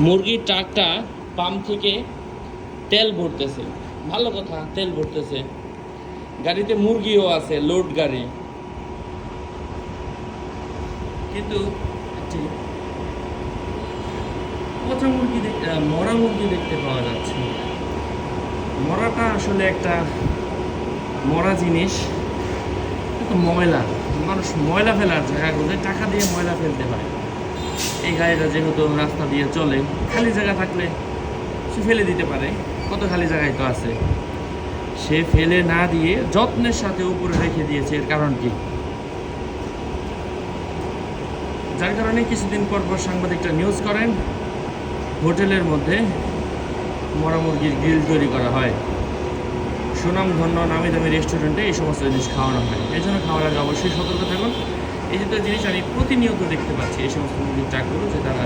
মুরগির ট্রাকটা পাম্প থেকে তেল ভরতেছে। ভালো কথা, তেল ভরতেছে। গাড়িতে মুরগিও আছে, লোড গাড়ি। কিন্তু একটি পচা মুরগি মরা মুরগি দেখতে পাওয়া যাচ্ছে। মরাটা আসলে একটা মরা জিনিস, কিন্তু ময়লা, মানুষ ময়লা ফেলার জায়গা খুঁজে, টাকা দিয়ে ময়লা ফেলতে হয়। এই গাড়িটা যেহেতু রাস্তা দিয়ে চলে, খালি জায়গা থাকলে সে ফেলে দিতে পারে, কত খালি জায়গায় তো আছে। সে ফেলে না দিয়ে যত্নের সাথে উপরে রেখে দিয়েছে। এর কারণ কি? যার কারণে কিছুদিন পর পর সাংবাদিকরা নিউজ করেন হোটেলের মধ্যে মরা মুরগির গ্রিল তৈরি করা হয়। সুনামধন্য নামি দামি রেস্টুরেন্টে এই সমস্ত জিনিস খাওয়ানো হয়। এই জন্য খাওয়ার আগে অবশ্যই সতর্ক থাকুন। এই জাতীয় জিনিস আমি প্রতিনিয়ত দেখতে পাচ্ছি, এই সমস্ত মুরগির ট্রাকগুলো যে তারা